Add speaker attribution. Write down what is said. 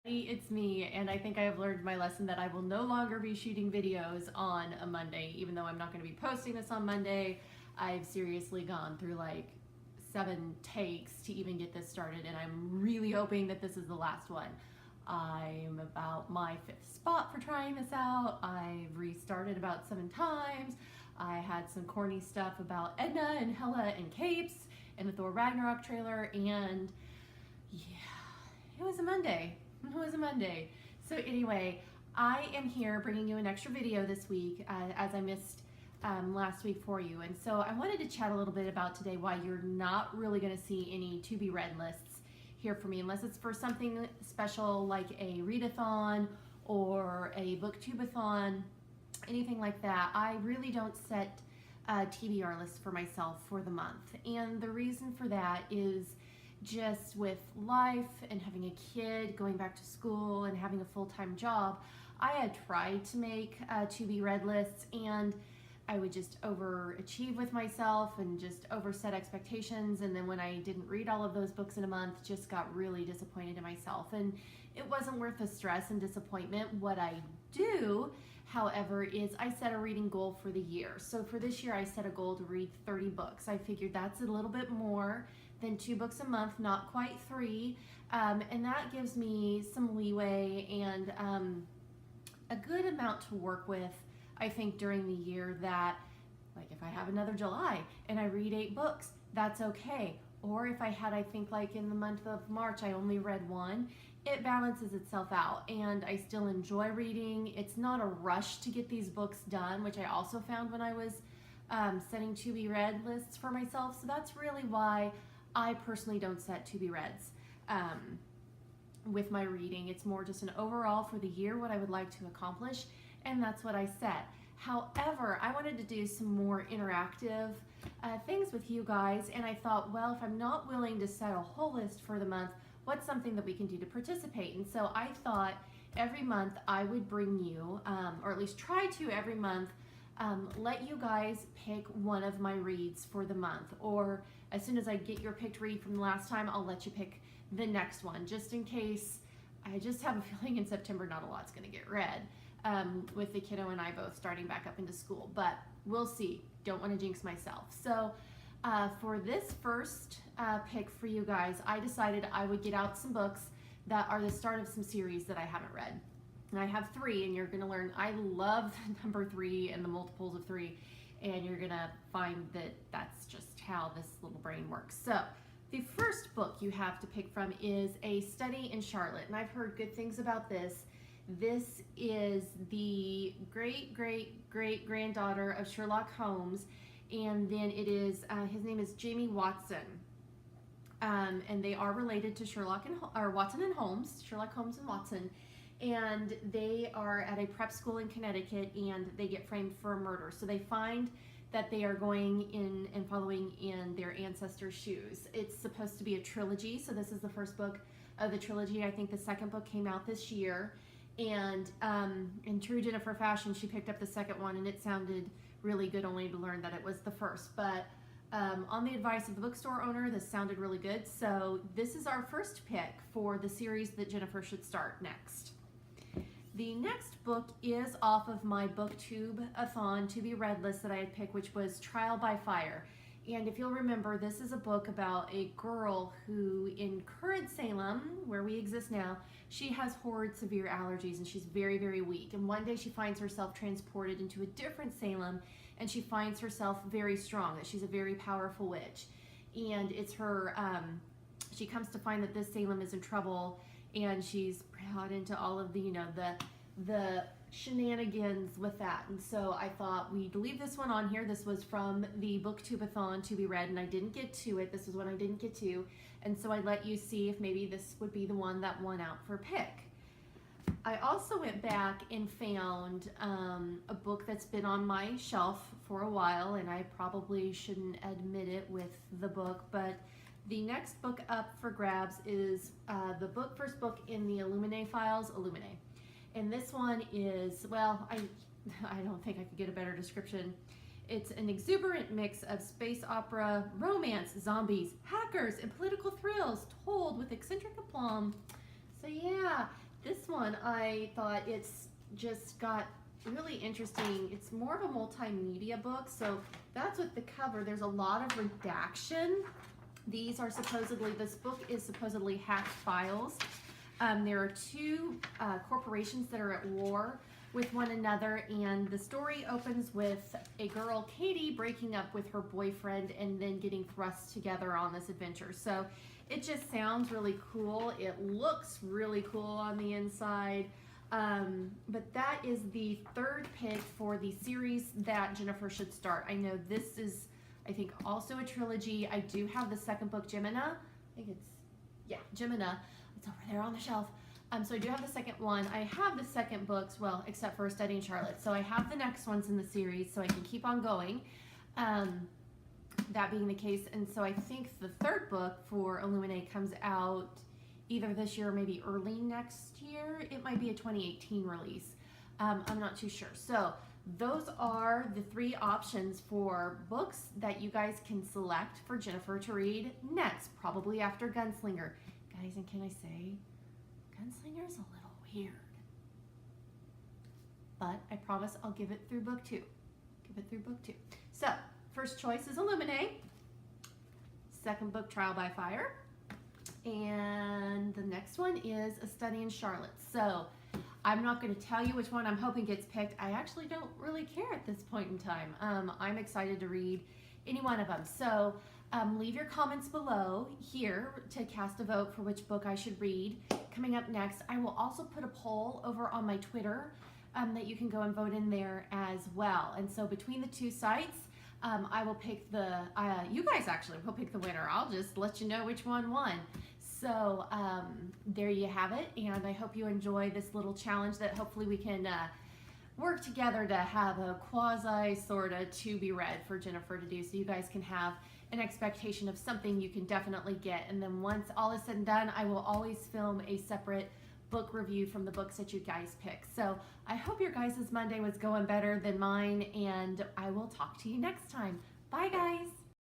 Speaker 1: It's me, and I think I have learned my lesson that I will no longer be shooting videos on a Monday, even though I'm not going to be posting this on Monday. I've seriously gone through like 7 takes to even get this started, and I'm really hoping that this is the last one. I'm about my 5th spot for trying this out. I've restarted about 7 times. I had some corny stuff about Edna and Hela and capes and the Thor Ragnarok trailer, and yeah, it was a Monday. It was a Monday. So anyway, I am here bringing you an extra video this week as I missed last week for you. And so I wanted to chat a little bit about today why you're not really going to see any to be read lists here for me unless it's for something special like a readathon or a booktubeathon, anything like that. I really don't set TBR lists for myself for the month. And the reason for that is just with life and having a kid, going back to school and having a full-time job, I had tried to make to-be read lists, and I would just overachieve with myself and just overset expectations, and then when I didn't read all of those books in a month, just got really disappointed in myself, and it wasn't worth the stress and disappointment. What I do, however, is I set a reading goal for the year. So for this year, I set a goal to read 30 books. I figured that's a little bit more than 2 books a month, not quite 3, and that gives me some leeway and a good amount to work with, I think, during the year. That, like, if I have another July and I read 8 books, that's okay. Or if I had, I think, like in the month of March, I only read 1, it balances itself out, and I still enjoy reading. It's not a rush to get these books done, which I also found when I was setting to be read lists for myself. So that's really why I personally don't set to be reads with my reading. It's more just an overall for the year, what I would like to accomplish, and that's what I set. However, I wanted to do some more interactive things with you guys, and I thought, well, if I'm not willing to set a whole list for the month, what's something that we can do to participate? And so I thought every month I would bring you, or at least try to every month, let you guys pick one of my reads for the month, or as soon as I get your picked read from the last time, I'll let you pick the next one, just in case. I just have a feeling in September not a lot's going to get read with the kiddo and I both starting back up into school, but we'll see. Don't want to jinx myself. So for this first pick for you guys, I decided I would get out some books that are the start of some series that I haven't read. And I have 3, and you're going to learn I love number 3 and the multiples of 3, and you're going to find that that's just how this little brain works. So the first book you have to pick from is A Study in Charlotte, and I've heard good things about this. This is the great-great-great-granddaughter of Sherlock Holmes, and then it is, his name is Jamie Watson, and they are related to Watson and Holmes, Sherlock Holmes and Watson. And they are at a prep school in Connecticut, and they get framed for a murder. So they find that they are going in and following in their ancestors' shoes. It's supposed to be a trilogy, so this is the first book of the trilogy. I think the second book came out this year, and in true Jennifer fashion, she picked up the second one, and it sounded really good, only to learn that it was the first. But on the advice of the bookstore owner, this sounded really good. So this is our first pick for the series that Jennifer should start next. The next book is off of my BookTube-a-thon to be read list that I had picked, which was Trial by Fire. And if you'll remember, this is a book about a girl who, in current Salem, where we exist now, she has horrid severe allergies, and she's very, very weak. And one day she finds herself transported into a different Salem, and she finds herself very strong, that she's a very powerful witch. And it's her, she comes to find that this Salem is in trouble, and she's brought into all of the, you know, the shenanigans with that. And so I thought we'd leave this one on here. This was from the BookTube-a-thon to be read, and I didn't get to it. This was one I didn't get to, and so I'd let you see if maybe this would be the one that won out for pick. I also went back and found a book that's been on my shelf for a while, and I probably shouldn't admit it with the book, but the next book up for grabs is the first book in the Illuminae files, Illuminae. And this one is, well, I don't think I could get a better description. It's an exuberant mix of space opera, romance, zombies, hackers, and political thrills told with eccentric aplomb. So yeah, one, I thought it's just got really interesting. It's more of a multimedia book, so that's with the cover. There's a lot of redaction. These are supposedly, this book is supposedly hacked files. There are two corporations that are at war with one another, and the story opens with a girl, Katie, breaking up with her boyfriend and then getting thrust together on this adventure. So it just sounds really cool. It looks really cool on the inside. But that is the third pick for the series that Jennifer should start. I know this is, I think, also a trilogy. I do have the second book, Gemina. I think it's, yeah, Gemina. It's over there on the shelf. So I do have the second one. I have the second books, well, except for Studying Charlotte. So I have the next ones in the series so I can keep on going. That being the case. And so I think the third book for Illuminate comes out either this year or maybe early next year. It might be a 2018 release. I'm not too sure. So those are the three options for books that you guys can select for Jennifer to read next, probably after Gunslinger. Guys, and can I say, Gunslinger is a little weird. But I promise I'll give it through book 2. Give it through book 2. So, first choice is Illuminate. Second book, Trial by Fire. And the next one is A Study in Charlotte. So, I'm not going to tell you which one I'm hoping gets picked. I actually don't really care at this point in time. I'm excited to read any one of them. So, leave your comments below here to cast a vote for which book I should read. Coming up next, I will also put a poll over on my Twitter that you can go and vote in there as well. And so between the two sites, I will pick the, you guys actually will pick the winner. I'll just let you know which one won. So there you have it. And I hope you enjoy this little challenge that hopefully we can work together to have a quasi sort of to be read for Jennifer to do, so you guys can have an expectation of something you can definitely get. And then once all is said and done, I will always film a separate book review from the books that you guys pick. So I hope your guys' Monday was going better than mine, and I will talk to you next time. Bye, guys.